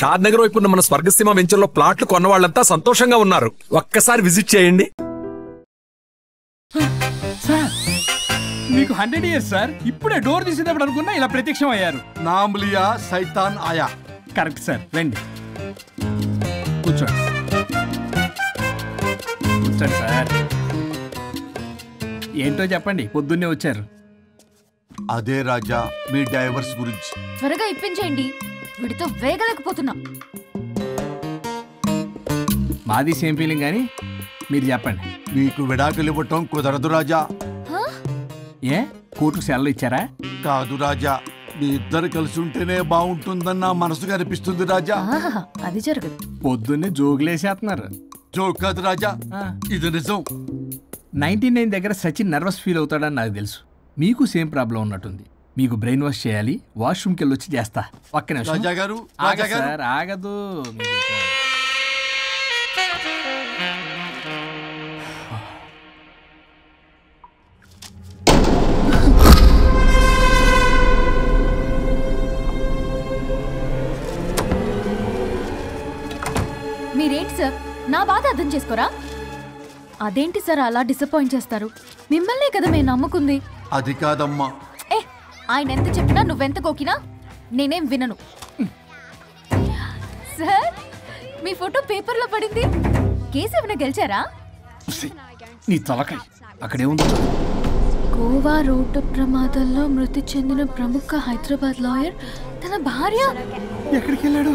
షాద్ నగర్ వైపు ఉన్న మన స్వర్గసీమ వెంచర్ లో ప్లాట్లు కొన్న వాళ్ళంతా సంతోషంగా ఉన్నారు. ఒక్కసారి విజిట్ చేయండి. మీకు 100 years సార్. ఇప్పుడే డోర్ తీసేటప్పుడు అనుకున్నా ఇలా ప్రత్యక్షం అయ్యారు. నామ్లియా సైతాన్ ఆయా. Correct sir. రండి కూర్చోండి. కూర్చోండి సార్. ఏంటో చెప్పండి, పొద్దున్నే వచ్చారు. అదే రాజా మీ డైవర్స్ గురించి. త్వరగా ఇప్పించేయండి, వీడితో వేగలేకపోతున్నా. మాది సేమ్ ఫీలింగ్ కానీ మీరు చెప్పండి. మీకు విడాకులు ఇవ్వటం కుదరదు రాజా. ఏ కోర్టుకు సెలవు ఇచ్చారా? కాదు రాజా, మీ ఇద్దరు కలిసి ఉంటేనే బాగుంటుందన్న మనసుకు అనిపిస్తుంది రాజా. అది జరగదు. పొద్దున్నే జోగులేసేస్తున్నారు. జోక్ కాదు రాజా, ఇది నిజం. 99 దగ్గర సచిన్ నర్వస్ ఫీల్ అవుతాడని నాకు తెలుసు. మీకు సేమ్ ప్రాబ్లం ఉన్నట్టుంది. మీకు బ్రెయిన్ వాష్ చేయాలి. వాష్రూమ్కి వెళ్ళి వచ్చి చేస్తా. ఒక్క నిమిషం రాజా గారు. సార్ ఆగదు. మీరేంటి సార్ నా బాధ అర్థం చేసుకోరా? అదేంటి సార్ అలా డిసప్పాయింట్ చేస్తారు? మిమ్మల్నే కదా మేము నమ్ముకుంది. అది కాదమ్మా. ఆయన ఎంత చెప్పినా నువ్వెంత కోకినా నేనేం వినను. సార్ మీ ఫోటో పేపర్లో పడింది. కేసు ఏమైనా గెలిచారా? నీ తలకాయ అక్కడే ఉంది. గోవా రోడ్డు ప్రమాదంలో మృతి చెందిన ప్రముఖ హైదరాబాద్ లాయర్ తన భార్య ఎక్కడికి వెళ్ళాడు?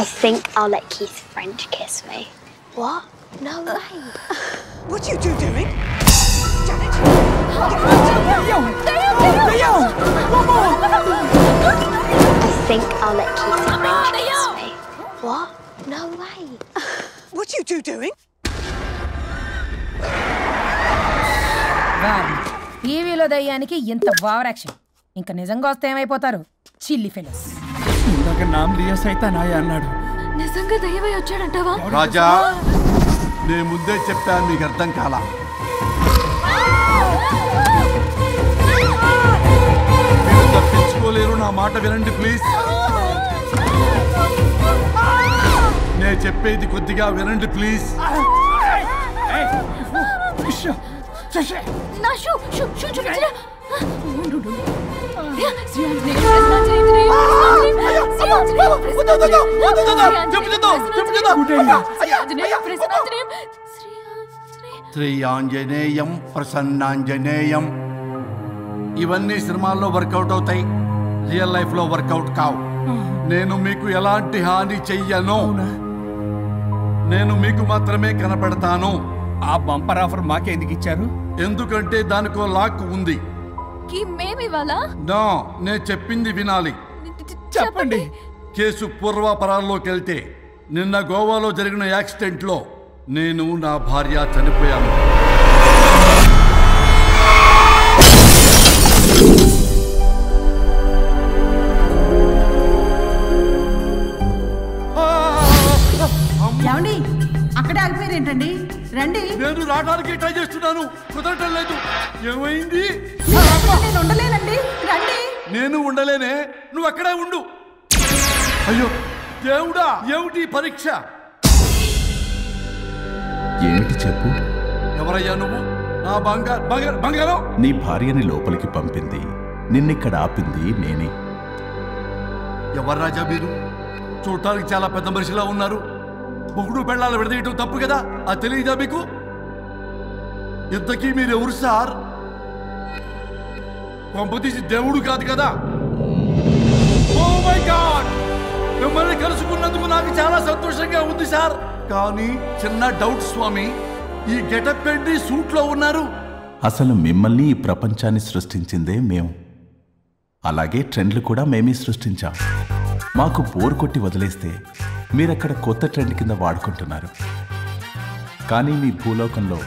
I think I'll let Keith French kiss me. What? No way. What are you doing? Janet! I think I'll let Keith French kiss me. What? No way. What are you doing? టీవీలో దయ్యానికి ఇంత over action. ఇంకా నిజంగా వస్తే ఏమైపోతారు? చిల్లి fellows. ఇందాక నామ్లియా సైతాన్ ఆయా అన్నాడు. నిజంగా దయ్యమై వచ్చాడంటావా? రాజా నేను ముందే చెప్పాను, మీకు అర్థం కాలా. మీరు తప్పించుకోలేరు, నా మాట వినండి ప్లీజ్. నేను చెప్పేది కొద్దిగా వినండి ప్లీజ్. నా షూ చూపించరా? శ్రీ ఆంజనేయం ప్రసన్నాంజనేయం. ఇవన్నీ సినిమాల్లో వర్కౌట్ అవుతాయి, రియల్ లైఫ్ లో వర్కౌట్ కావు. నేను మీకు ఎలాంటి హాని చెయ్యను. నేను మీకు మాత్రమే కనపడతాను. ఆ బంపర్ ఆఫర్ మాకే ఎందుకు ఇచ్చారు? ఎందుకంటే దానికో లాక్ ఉంది. నో, నేను చెప్పింది వినాలి. చెప్పండి. కేసు పూర్వాపరాల్లోకి వెళ్తే నిన్న గోవాలో జరిగిన యాక్సిడెంట్ లో నేను నా భార్య చనిపోయాను. ఏమండి అక్కడే ఆగిపోయారేంటండి? రండి. నేను రావడానికి ట్రై చేస్తున్నాను, కుదరటం లేదు. ఏమైంది? నేను ఉండలేనండి, రండి. నేను ఉండలేనే, నువ్వు అక్కడే ఉండు. అయ్యో దేవుడా, ఏమిటి పరీక్ష? ఏమిటి చెప్పు. ఎవరయ్యా నువ్వు? నా బంగారం. నీ భార్యని లోపలికి పంపింది, నిన్నిక్కడ ఆపింది నేనే. ఎవరు రాజా మీరు? చూడటానికి చాలా పెద్ద మనిషిలా ఉన్నారు. మొగుడు పెళ్ళాలు విడదీయటం తప్పు కదా, అది తెలియదా మీకు? ఇంతకీ మీరు ఎవరు సార్? పంపతీసి దేవుడు కాదు కదా? ఓ మై గాడ్, మిమ్మల్ని కలుసుకున్నందుకు నాకు చాలా సంతోషంగా ఉంది సార్. కానీ చిన్న డౌట్ స్వామి, ఈ గెటప్ ఏంటి సూట్ లో ఉన్నారు? అసలు మిమ్మల్ని ఈ ప్రపంచాన్ని సృష్టించిందే మేము. అలాగే ట్రెండ్లు కూడా మేమే సృష్టించాం. మాకు బోర్ కొట్టి వదిలేస్తే మీరక్కడ కొత్త ట్రెండ్ కింద వాడుకుంటున్నారు. కానీ మీ భూలోకంలో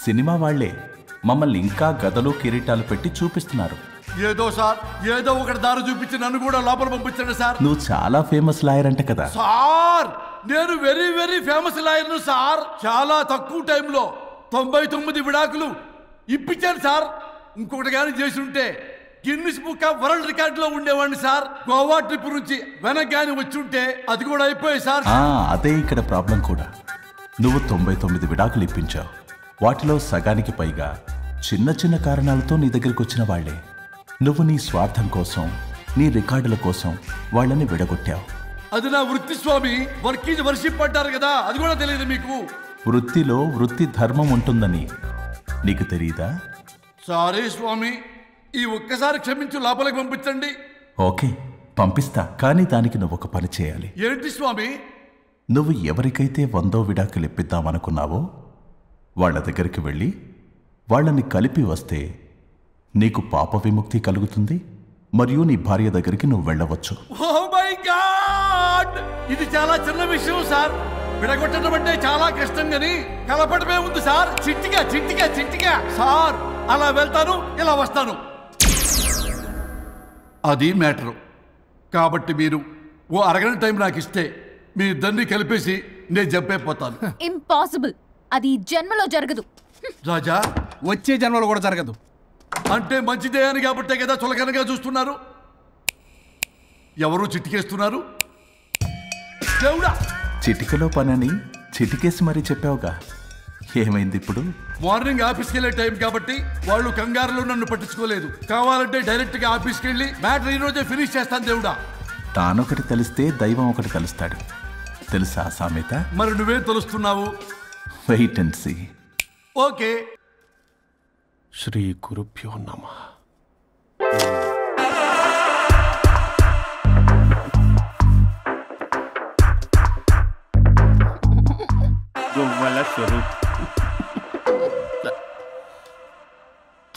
సినిమా వాళ్లే మమ్మల్ని ఇంకా గదలో కిరీటాలు పెట్టి చూపిస్తున్నారు. ఏదో సార్, ఏదో ఒకటి దారి చూపించి నన్ను కూడా లోపల పంపించండి సార్. నువ్వు చాలా ఫేమస్ లాయర్ అంట కదా సార్? నేను వెరీ వెరీ ఫేమస్ లాయర్ను సార్. చాలా తక్కువ టైంలో 99 విడాకులు ఇప్పించాను సార్. ఇంకొకటి కానీ చేసి ఉంటే Guinness book of world record లో ఉండేవాడిని సార్. గోవా ట్రిప్ నుంచి వెనక్గాని వచ్చుంటే అది కూడా అయిపోయాయి సార్. అదే ఇక్కడ ప్రాబ్లం కూడా. నువ్వు 99 విడాకులు ఇప్పించావు. వాటిలో సగానికి పైగా చిన్న చిన్న కారణాలతో నీ దగ్గరికి వచ్చిన వాళ్లే. నువ్వు నీ స్వార్థం కోసం, నీ రికార్డుల కోసం వాళ్ళని విడగొట్టావు. అది నా వృత్తి స్వామి. వర్క్ ఈజ్ వర్షిప్ అంటారు కదా, అది కూడా తెలియదు మీకు. వృత్తిలో వృత్తి ధర్మం ఉంటుందని నీకు తెలియదా? సారీ స్వామి, ఈ ఒక్కసారి క్షమించు, లోపలికి పంపించండి. ఓకే, పంపిస్తా. కానీ దానికి నువ్వు ఒక పని చేయాలి. ఏంటి స్వామి? నువ్వు ఎవరికైతే 100వ విడాకులు ఇప్పిద్దామనుకున్నావో వాళ్ళ దగ్గరికి వెళ్ళి వాళ్ళని కలిపి వస్తే నీకు పాప విముక్తి కలుగుతుంది, మరియు నీ భార్య దగ్గరికి నువ్వు వెళ్ళవచ్చు. ఓ మై గాడ్, ఇది చాలా చిన్న విషయం సార్. విడగొట్టడం అంటే చాలా కష్టం గని కలపడమే ఉంది సార్. చిట్టిగా చిట్టిగా చిట్టిగా సార్. అలా వెళ్తాను, ఇలా వస్తాను, అది మ్యాటరు. కాబట్టి మీరు ఓ అరగంట టైం నాకు ఇస్తే మీ ఇద్దరిని కలిపేసి నేను జంపైపోతాను. ఇంపాసిబుల్. అది ఈ జన్మలో జరగదు. రాజా, వచ్చే జన్మలో కూడా జరగదు. అంటే మంచిదే అని కాబట్టే కదా చులకనగా చూస్తున్నారు. ఎవరు చిట్టికేస్తున్నారు? దేవుడా, చిటికలో పనని చిటికేసి మరీ చెప్పావుగా, ఏమైంది ఇప్పుడు? మార్నింగ్ ఆఫీస్కి వెళ్ళే టైం కాబట్టి వాళ్ళు కంగారులో నన్ను పట్టించుకోలేదు. కావాలంటే డైరెక్ట్ గా ఆఫీస్కి వెళ్ళి మ్యాటర్ ఈ రోజే ఫినిష్ చేస్తాను. దేవుడా, తానొకటి తెలిస్తే దైవం ఒకటి కలుస్తాడు, తెలుసా సామెత? మరి నువ్వే తెలుస్తున్నావు. Wait and see. Okay. Shri గురుభ్యో నమః. గొవ్వల స్వరూప్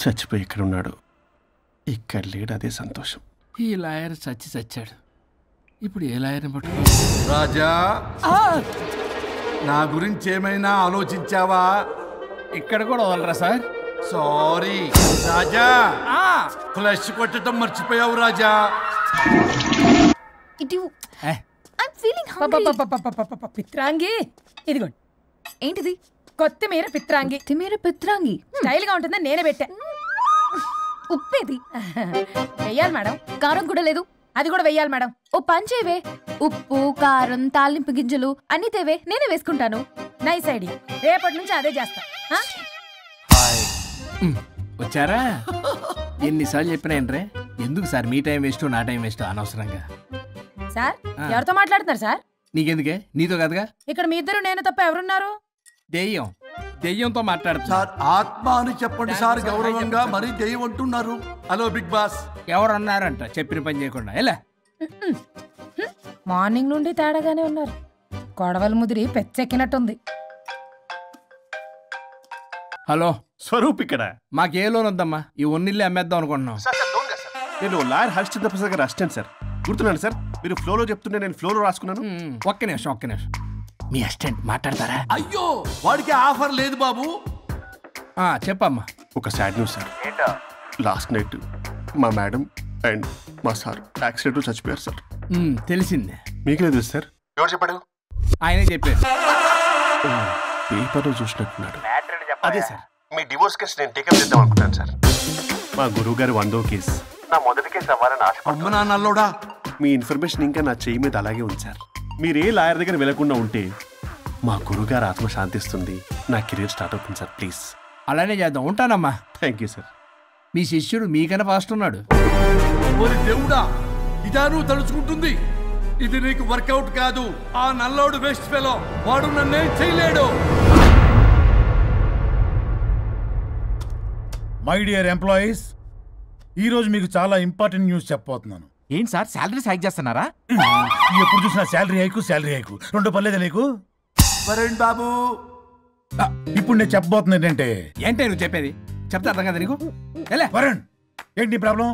చచ్చిపోయి ఇక్కడ ఉన్నాడు. ఇక్కడ లేడు, అదే సంతోషం. ఈ లాయర్ చచ్చాడు. ఇప్పుడు ఏ లాయర్ని పట్టు? రాజా, నా గురించి ఏమైనా ఆలోచించావా? ఇక్కడ కూడా వదలరా సార్? సారీ రాజా, ఫ్లష్ కొట్టడం మర్చిపోయావు రాజా. ఇటు ఐమ్ ఫీలింగ్ హంగ్రీ. పిత్రాంగి ఇదిగోండి. ఏంటిది? కొత్తిమీర పిత్రాంగి. కొత్తిమీర పిత్రాంగి స్టైల్ గా ఉంటుందని నేనే పెట్టా. ఉప్పేది? వెయ్యాలి మేడం. కారం కూడా లేదు. అది కూడా వెయ్యాలి మేడం. ఓ పంచేవే, ఉప్పు కారం తాలింపు గింజలు అన్ని తేవే, నేనే వేసుకుంటాను. Nice idea. రేపటి నుంచి అదే చేస్తా. వచ్చారా? ఎన్నిసార్లు చెప్పినాయంట్రే, ఎందుకు సార్ మీ టైం వేస్ట్ నా టైం వేస్ట్ అనవసరంగా? సార్, ఎవరితో మాట్లాడుతున్నారు సార్? నీకెందుకే, నీతో కదగా. ఇక్కడ మీ ఇద్దరు నేను తప్ప ఎవరున్నారు? దెయ్యంతో మాట్లాడుతున్నా సార్, ఆత్మ అని చెప్పండి సార్, గౌరవంగా. మరీ దెయ్యం అంటున్నారు. Hello big boss. ఎవరు అన్నారంట చెప్పిన పని చేయకుండా? ఎలా మార్నింగ్ నుండి తేడాగానే ఉన్నారు. గొడవల ముదిరి పెచ్చెక్కినట్టుంది. హలో స్వరూప్ ఇక్కడ. మాకే లోన్ వద్దమ్మా, ఈ ఒన్నిల్లే అమ్మేద్దాం అనుకుంటున్నాం. నేను లాయర్ హరిశ్చంద్ర ప్రసాద్ గారు అసిస్టెంట్ సార్. గుర్తున్నాను సార్, మీరు ఫ్లోలో చెప్తుంటే నేను ఫ్లోలో రాసుకున్నాను. ఒక్క నిమిషం. మీ అసిస్టెంట్ మాట్లాడతారా? అయ్యో, వాడికి ఆఫర్ లేదు బాబు. చెప్పమ్మా. ఒక sad news sir. Last night మా మేడం అండ్ మా సార్ యాక్సిడెంట్ చచ్చిపోయారు సార్. తెలిసిందే. మీకే తెలుసు సార్. ఎవరు చెప్పాడు? ఆయనే చెప్పారు. పేపర్లో చూసినట్టున్నాడు. అదే సార్, మీ డివోర్స్ కేసు నేను టేకప్ చేద్దాం అనుకుంటాను సార్. మా గురువు గారు 100వ కేసు నా మొదటి కేసు అవ్వాలని అమ్మ నా నల్లోడా. మీ ఇన్ఫర్మేషన్ ఇంకా నా చెయ్యి మీద అలాగే ఉంది సార్. మీరు ఏ లాయర్ దగ్గర వెళ్లకుండా ఉంటే మా గురుగారు ఆత్మ శాంతిస్తుంది, నా కెరీర్ స్టార్ట్ అవుతుంది సార్. ప్లీజ్ అలానే చేద్దాం. ఉంటానమ్మా. Thank you sir. మీ శిష్యుడు మీకన్నా ఫాస్ట్ ఉన్నాడు. ఓరి దేవుడా, ఇదా నువ్వు తలుచుకుంటుంది? ఇది నీకు వర్కౌట్ కాదు. ఆ నల్లోడు వేస్ట్ ఫెలో, వాడు నన్నేం చేయలేడు. మై డియర్ ఎంప్లాయీస్, ఈరోజు మీకు చాలా ఇంపార్టెంట్ న్యూస్ చెప్పబోతున్నాను. ఏంటి సార్, శాలరీ హైక్ చేస్తున్నారా? ఎప్పుడు చూసినా శాలరీ హైకు రెండు పర్లేదా నీకు? వరుణ్ బాబు, ఇప్పుడు నేను చెప్పబోతున్నా ఏంటంటే. ఏంటే నువ్వు చెప్పేది? చెప్తా అర్థం కదా నీకు? వరుణ్, ఏంటి నీ ప్రాబ్లం?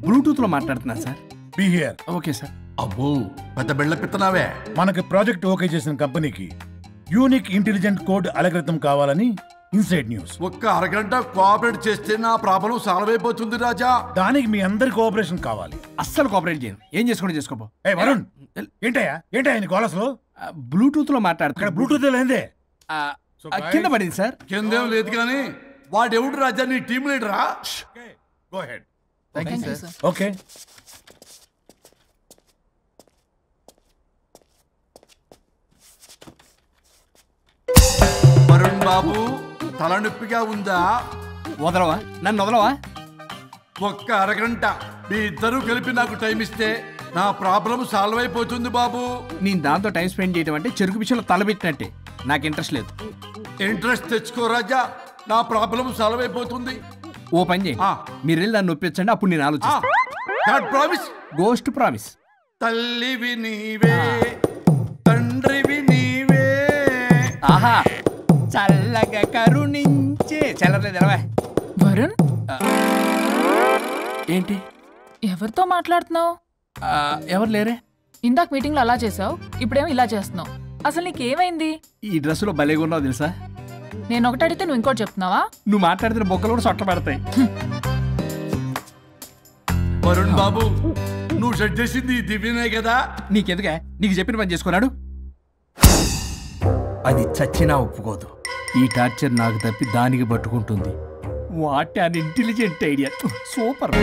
బ్లూటూత్ లో మాట్లాడుతున్నా sir. Be here. Okay sir. అబ్బో, పెద్ద బిళ్ళ పిత్తనావే. మనకి ప్రాజెక్ట్ ఓకే చేసిన కంపెనీకి యూనిక్ ఇంటెలిజెంట్ కోడ్ అలకృతం కావాలని ఇన్సైడ్ న్యూస్. ఒక్క అరగంట కోఆపరేట్ చేస్తే నా ప్రాబ్లం సాల్వ్ అయిపోతుంది రాజా. దానికి మీ అందరి కోఆపరేషన్ కావాలి. అస్సలు కోఆపరేట్ చేయను. ఏం చేసుకోండి చేసుకోపో. వరుణ్, ఏంటయ్యా నీ కాలస్ లో బ్లూటూత్ లో మాట్లాడుతున్నా. ఇక్కడ బ్లూటూత్ లేదే. కింద పడింది సార్. కిందేం లేదు కానీ వాడెవడు రాజా, నీ టీం లీడరా? Go head. ఓకే. వరుణ్ బాబు తలనొప్పిగా ఉందా? వదలవా, నన్ను వదలవా? ఒక్క అరగంట మీ ఇద్దరూ కలిపి నాకు టైం ఇస్తే నా ప్రాబ్లం సాల్వ్ అయిపోతుంది బాబు. నేను దాంతో టైం స్పెండ్ చేయడం అంటే చెరుకు విషయంలో తలబెట్టినట్టే. నాకు ఇంట్రెస్ట్ లేదు. ఇంట్రెస్ట్ తెచ్చుకో రాజా, నా ప్రాబ్లం సాల్వ్ అయిపోతుంది. ఓ పని చేయండి, మీరు వెళ్ళి దాన్ని నొప్పించండి, అప్పుడు నేను ఆలోచిస్తాను. Promise, ghost promise. తల్లివి నీవే, తండ్రివి నీవే. ఆహా, చల్లగా కరుణించే. చల్లలేదు ఎలవా. వరుణ్, ఏంటి ఎవరితో మాట్లాడుతున్నావు? ఎవరు లేరే. ఇందాక మీటింగ్ లో అలా చేసావు, ఇప్పుడేమో ఇలా చేస్తున్నావు. అసలు నీకేమైంది? ఈ డ్రెస్సులో భలేగా ఉన్నావు తెలుసా. నేను ఒకటి అడిగితే నువ్వు ఇంకోటి చెప్తున్నావా? నువ్వు మాట్లాడితే బొక్కలు కూడా సొట్ట పడతాయి. వరుణ్ బాబు, నువ్వు సెట్ చేసింది ఈ దివ్యనే కదా? నీకెందుకే, నీకు చెప్పిన పని చేసుకున్నాడు. అది చచ్చినా ఒప్పుకోదు. ఈ టార్చర్ నాకు తప్పి దానికి పట్టుకుంటుంది. What an intelligent idea. Super.